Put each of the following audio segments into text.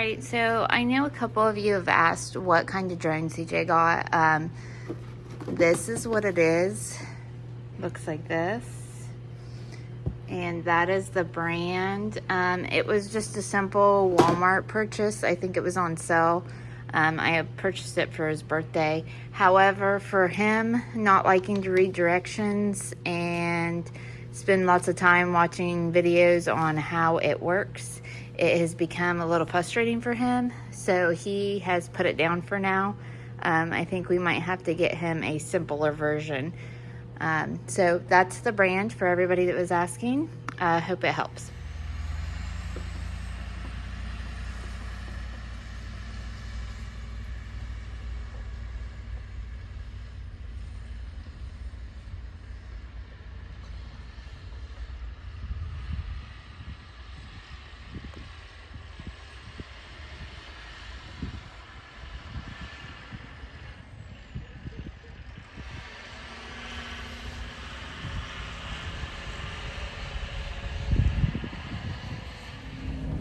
right, so I know a couple of you have asked what kind of drone CJ got. This is what it is. Looks like this. And that is the brand. It was just a simple Walmart purchase. I think it was on sale. I had purchased it for his birthday. However, for him not liking to read directions and spend lots of time watching videos on how it works, it has become a little frustrating for him. So he has put it down for now. I think we might have to get him a simpler version. So that's the brand for everybody that was asking. I hope it helps.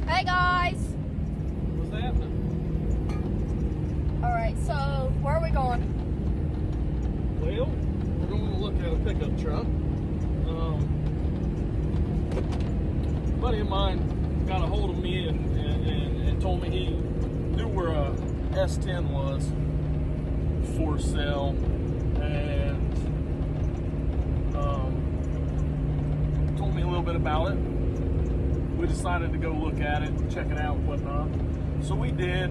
Hey guys! What's happening? Alright, so where are we going? Well, we're going to look at a pickup truck. A buddy of mine got a hold of me and told me he knew where a S10 was for sale, and told me a little bit about it. We decided to go look at it, check it out and whatnot. So we did.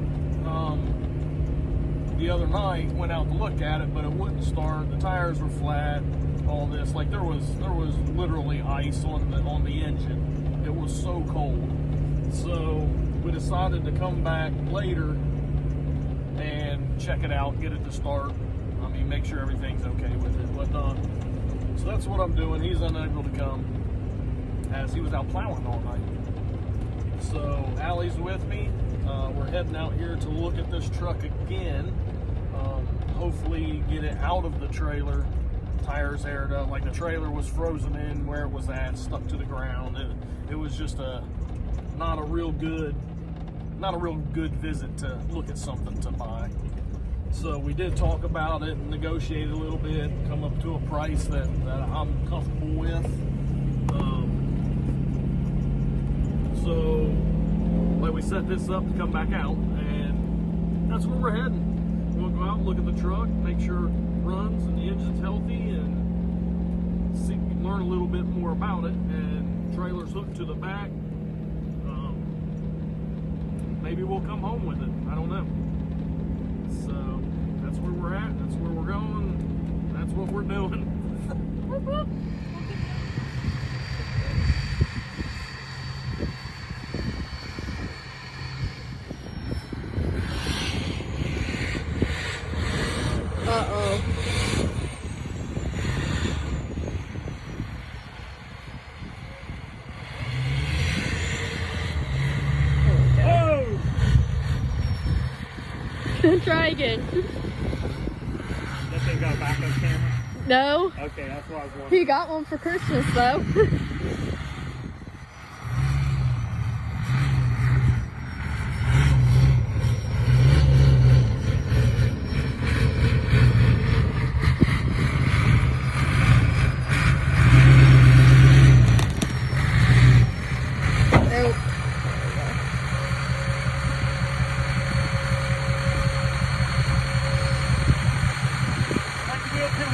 The other night, went out to look at it, but it wouldn't start. The tires were flat, all this. Like there was literally ice on the engine. It was so cold. So we decided to come back later and check it out, get it to start. I mean, make sure everything's okay with it, whatnot. So that's what I'm doing. He's unable to come as he was out plowing all night. So Allie's with me. We're heading out here to look at this truck again. Hopefully get it out of the trailer. Tires aired up. Like the trailer was frozen in where it was at, stuck to the ground. It was just not a real good visit to look at something to buy. So we did talk about it and negotiate a little bit, come up to a price that I'm comfortable with. So, like, we set this up to come back out, and that's where we're heading. We'll go out and look at the truck, make sure it runs and the engine's healthy, and see, learn a little bit more about it. And trailer's hooked to the back. Maybe we'll come home with it. I don't know. So that's where we're at. That's where we're going. That's what we're doing. Uh-oh. Oh! Try again. That thing got a backup camera? No. Okay, that's what I was wondering. He got one for Christmas though.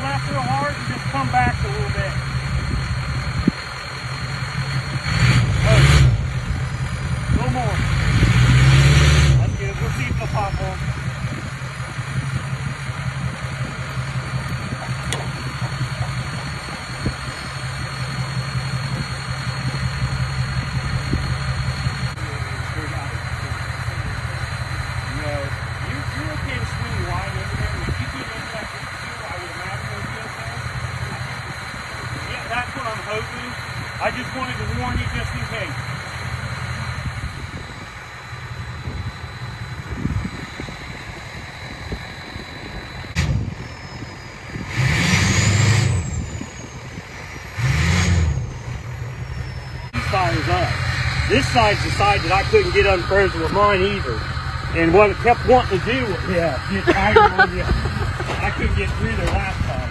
Left real hard and just come back a little bit. Oh, no more. That's good. We'll see if the pothole. No, you're okay to swing wide over there. If you get into that, I would imagine it would be okay. Yeah, that's what I'm hoping. I just wanted to warn you just in case. Tires up. this side's the side that I couldn't get unfrozen with mine either. And what it kept wanting to do was, get tighter on you. I couldn't get through there last time.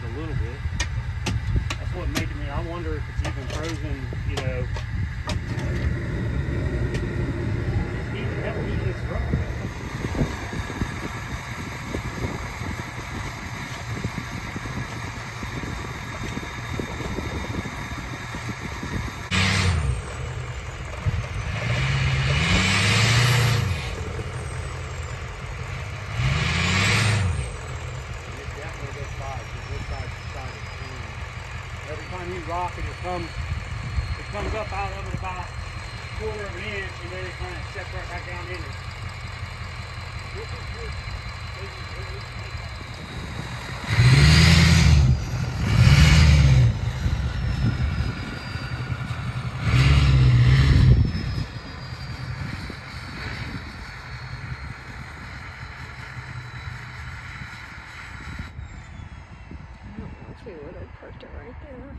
A little bit. That's what made me. I wonder if it's even frozen. You know. It's rough. Every time you rock it, it comes up out of it about a quarter of an inch, and then it kind of sets right back down in it. We would have parked it right there.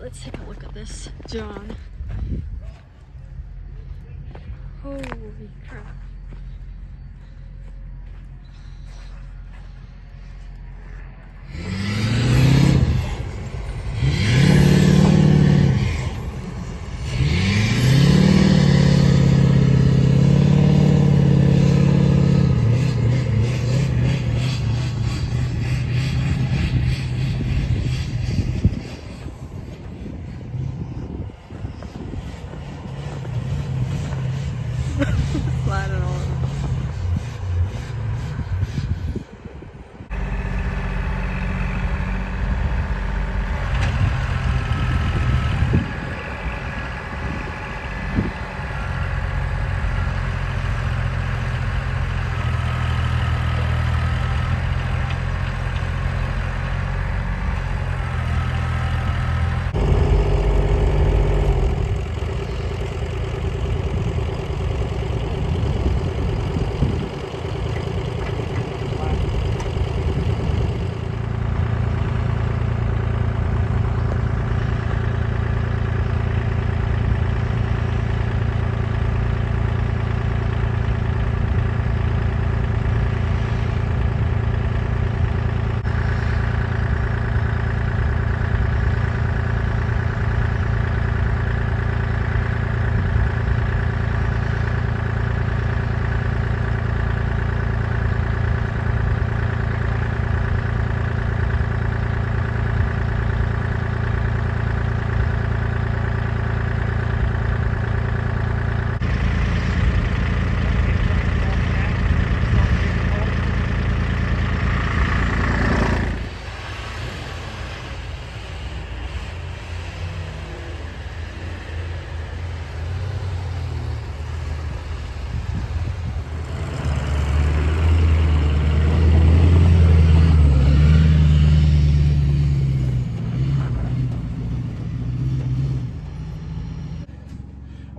let's take a look at this, John. Holy crap. Sliding on.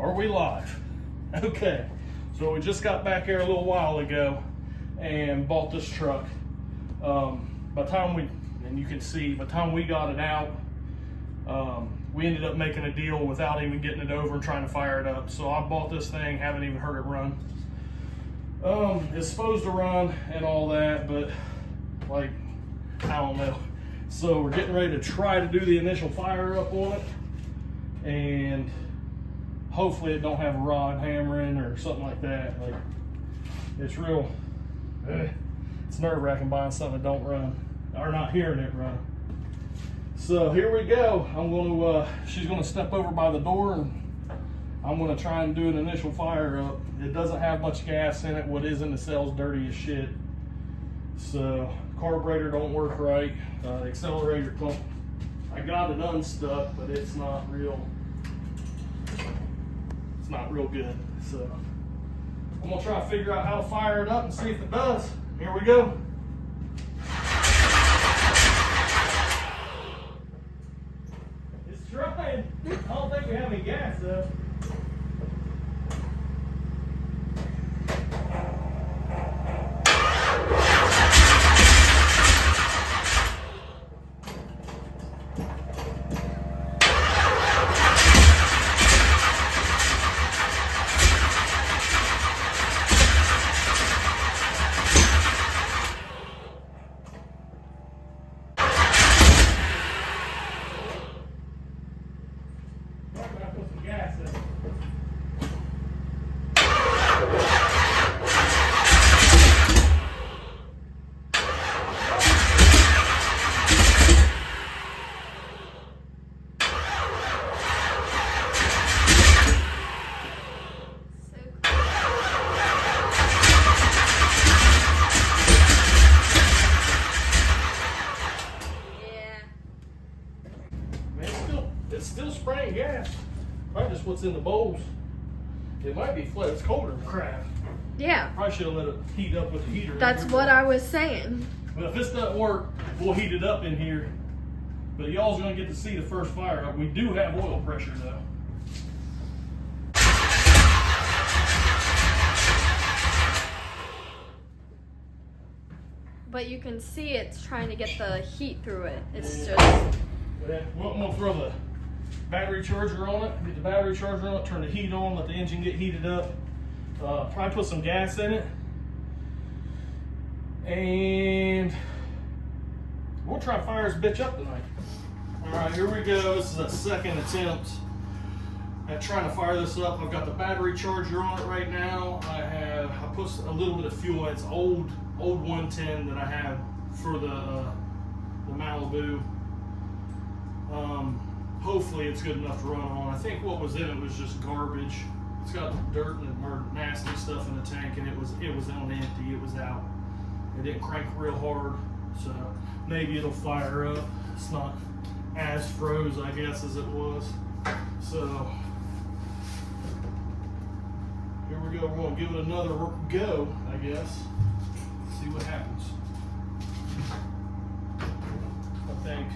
Are we live? Okay, so we just got back here a little while ago and bought this truck. By the time and you can see, by the time we got it out, we ended up making a deal without even getting it over and trying to fire it up. So I bought this thing, haven't even heard it run. It's supposed to run and all that, but like, I don't know. So we're getting ready to try to do the initial fire up on it, and hopefully it don't have a rod hammering or something like that. Like, it's real, it's nerve-wracking buying something that don't run, or not hearing it run. So here we go. I'm gonna, she's gonna step over by the door, and I'm gonna try and do an initial fire up. It doesn't have much gas in it. What is in the cell's dirty as shit. So carburetor don't work right. Accelerator don't. I got it unstuck, but it's not real. It's not real good. So I'm gonna try to figure out how to fire it up and see if it does. Here we go. It's trying. I don't think we have any gas though. It's still spraying gas. Probably just what's in the bowls. It might be flat. It's colder than crap. Yeah. Probably should have let it heat up with the heater. That's what I was saying. But if this doesn't work, we'll heat it up in here. But y'all's gonna get to see the first fire up. We do have oil pressure though. But you can see it's trying to get the heat through it. It's just... We're gonna throw battery charger on it. Get the battery charger on it, turn the heat on, let the engine get heated up. Probably put some gas in it. And we'll try to fire this bitch up tonight. All right, here we go. This is a second attempt at trying to fire this up. I've got the battery charger on it right now. I put a little bit of fuel. It's old 110 that I have for the Malibu. Hopefully it's good enough to run on. I think what was in it was just garbage. It's got dirt or nasty stuff in the tank, and it was on empty. It was out. It didn't crank real hard, so maybe it'll fire up. It's not as froze, I guess, as it was. So here we go. We're gonna give it another go, I guess. See what happens. I think.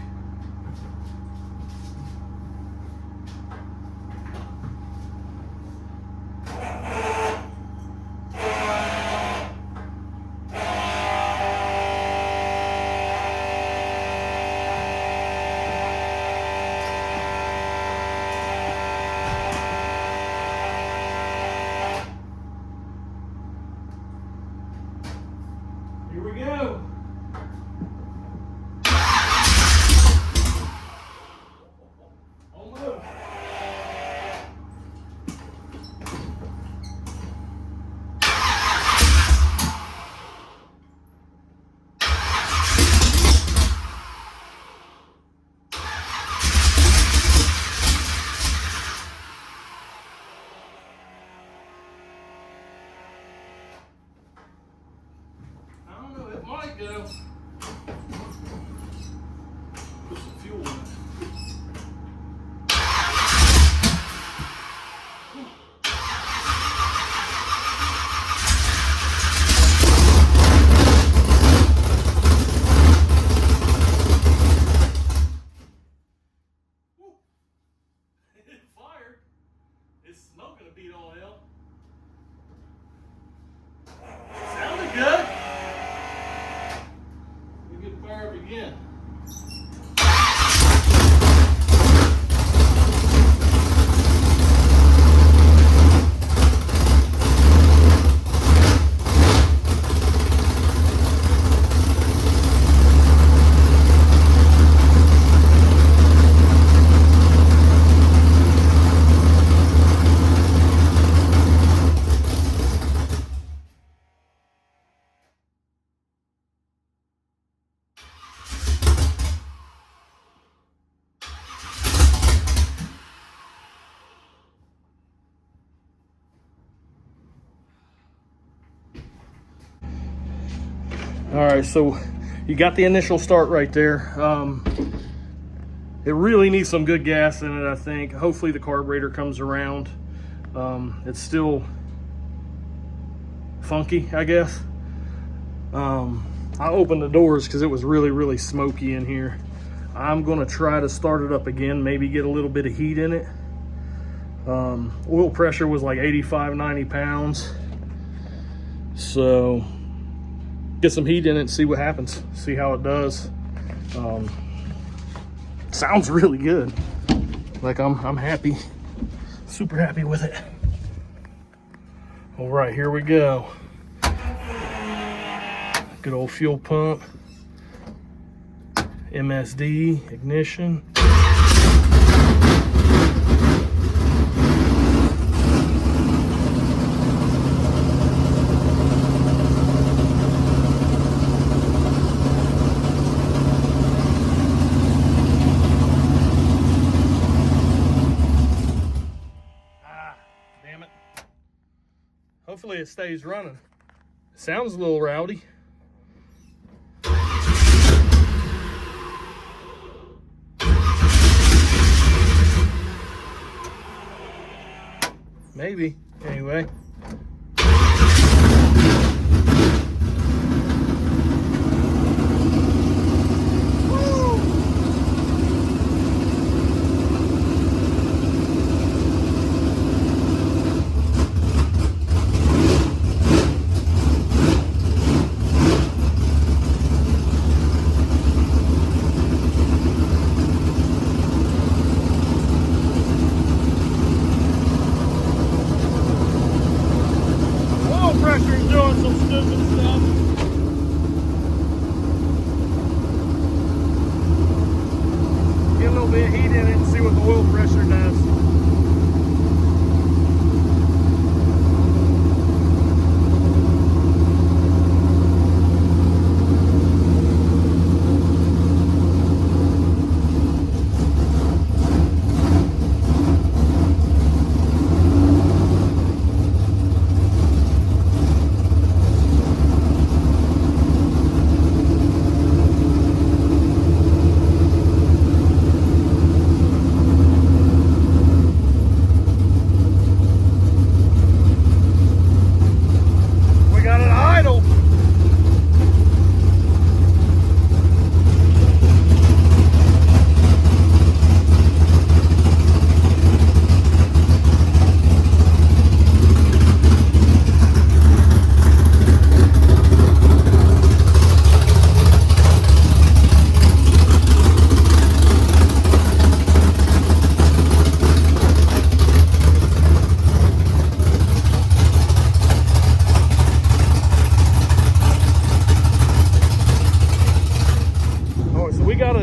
Here we go. Almost. Might go. Put some fuel in it. It fired. It's smoking a beat all hell. Sounded good. Fire up again. All right, so you got the initial start right there. It really needs some good gas in it, I think. Hopefully the carburetor comes around. It's still funky, I guess. I opened the doors because it was really smoky in here. I'm gonna try to start it up again, maybe get a little bit of heat in it. Oil pressure was like 85, 90 pounds. So get some heat in it and see what happens, see how it does. Sounds really good. Like I'm happy, super happy with it. All right, here we go. Good old fuel pump, MSD, ignition. Hopefully it stays running. Sounds a little rowdy. Maybe, anyway. some stupid stuff. Get a little bit of heat in it and see what the oil pressure does.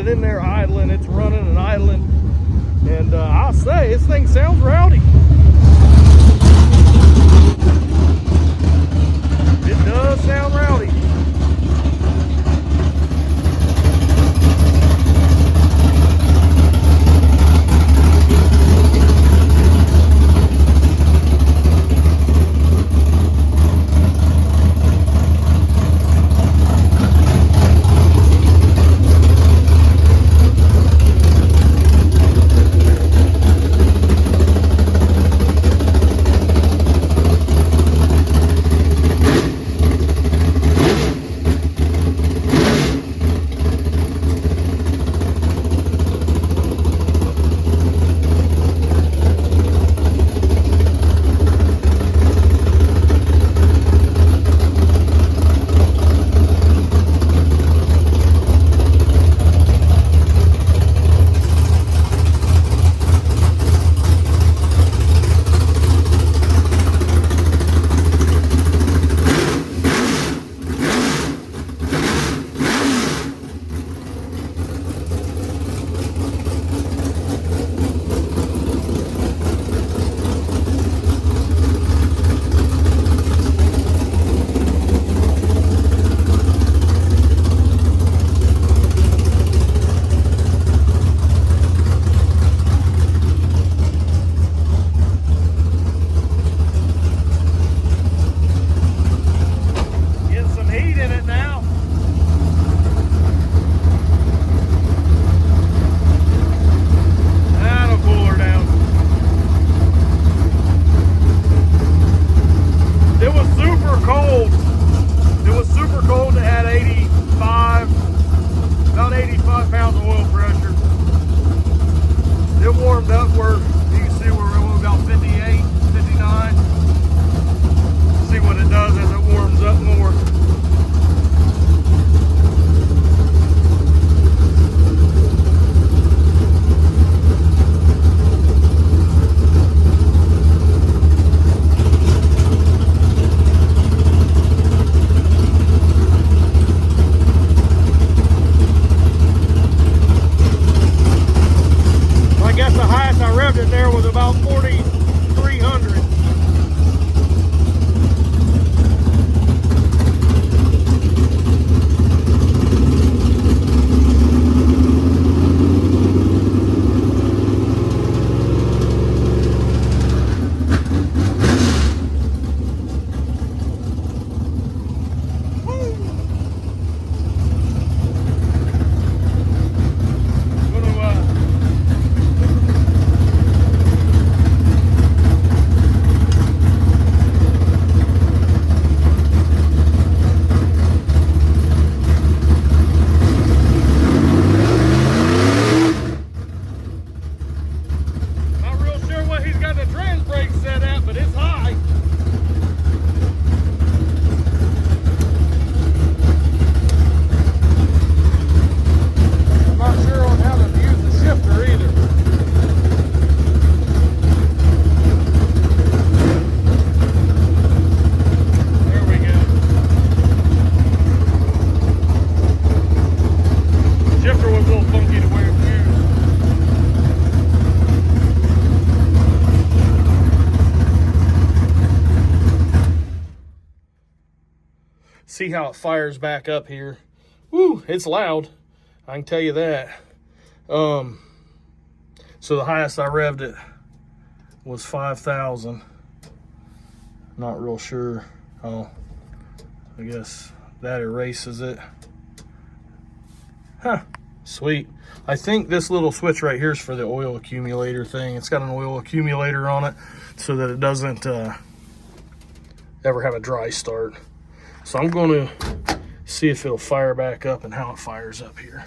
In there idling, it's running and idling, and I'll say this thing sounds rowdy. It does sound rowdy. see how it fires back up here. Woo, it's loud. I can tell you that. So the highest I revved it was 5,000. Not real sure. Oh, I guess that erases it. Huh, sweet. I think this little switch right here is for the oil accumulator thing. It's got an oil accumulator on it so that it doesn't ever have a dry start. So I'm going to see if it'll fire back up and how it fires up here.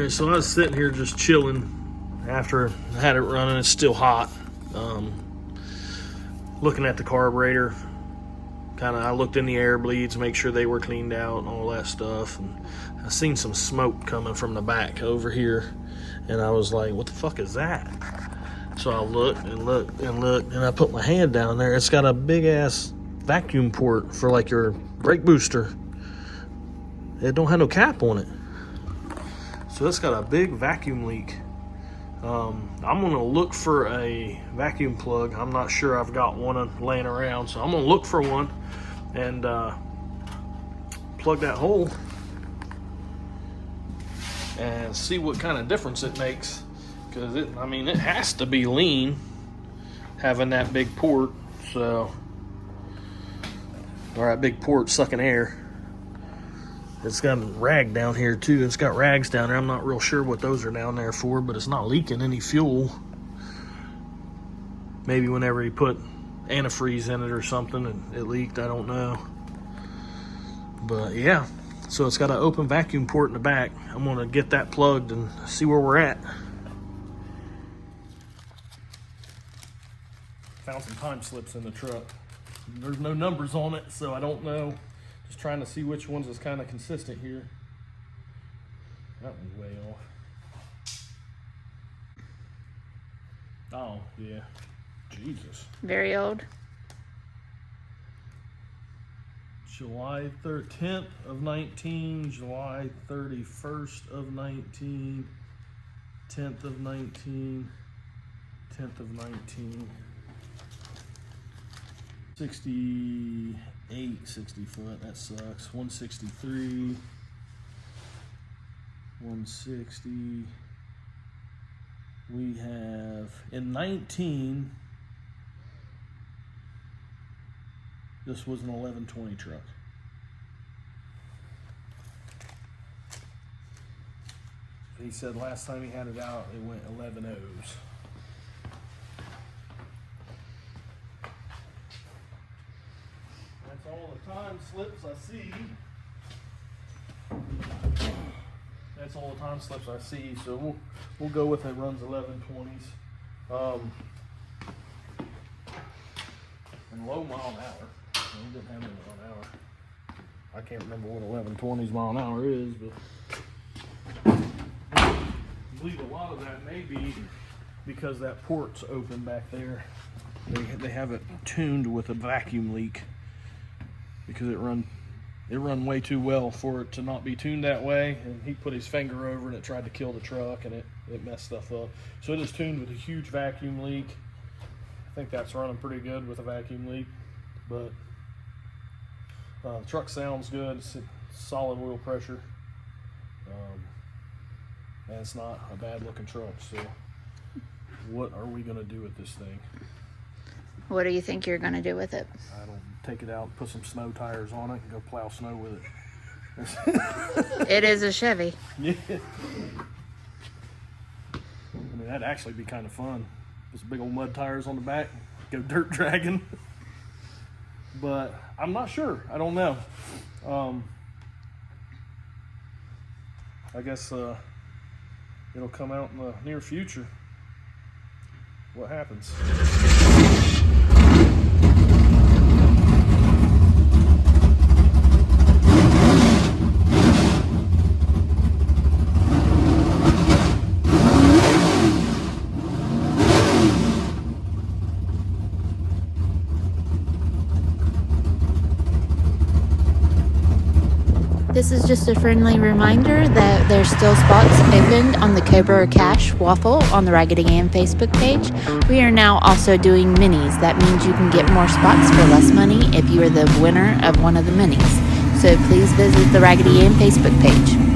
So I was sitting here just chilling after I had it running. It's still hot. Looking at the carburetor. I looked in the air bleeds, make sure they were cleaned out and all that stuff. And I seen some smoke coming from the back over here. And I was like, what the fuck is that? So I looked and looked and looked, and I put my hand down there. It's got a big ass vacuum port for like your brake booster. It don't have no cap on it. So it's got a big vacuum leak. I'm gonna look for a vacuum plug. I'm not sure I've got one laying around, so I'm gonna look for one and plug that hole and see what kind of difference it makes. Because it has to be lean having that big port. So, or that big port sucking air. It's got a rag down here too. It's got rags down there. I'm not real sure what those are down there for, but it's not leaking any fuel. Maybe whenever he put antifreeze in it or something and it leaked, I don't know. But yeah, so it's got an open vacuum port in the back. I'm gonna get that plugged and see where we're at. Found some time slips in the truck. There's no numbers on it, so I don't know. Just trying to see which ones is kind of consistent here. That one's way off. Oh, yeah. Jesus. Very old. July 10th of 19, July 31st of 19, 10th of 19, 10th of 19. 68, 60 foot, that sucks. 163, 160. We have, in 19, this was an 1120 truck. He said last time he had it out, it went 11 O's. That's all the time slips I see. That's all the time slips I see. So we'll go with it. Runs 1120s. And low mile an hour. He didn't have any mile an hour. I can't remember what 1120s mile an hour is, but I believe a lot of that may be because that port's open back there. They have it tuned with a vacuum leak because it run way too well for it to not be tuned that way. And he put his finger over and it tried to kill the truck and it messed stuff up. So it is tuned with a huge vacuum leak. I think that's running pretty good with a vacuum leak, but the truck sounds good. It's solid oil pressure. and it's not a bad looking truck. So what are we gonna do with this thing? What do you think you're gonna do with it? I don't take it out, put some snow tires on it, and go plow snow with it. It is a Chevy. Yeah. I mean, that'd actually be kind of fun. Put some big old mud tires on the back, go dirt dragging. But I'm not sure. I don't know. I guess it'll come out in the near future. What happens? This is just a friendly reminder that there's still spots opened on the Cobra Cash waffle on the Raggedy Ann Facebook page. We are now also doing minis. That means you can get more spots for less money if you are the winner of one of the minis. So please visit the Raggedy Ann Facebook page.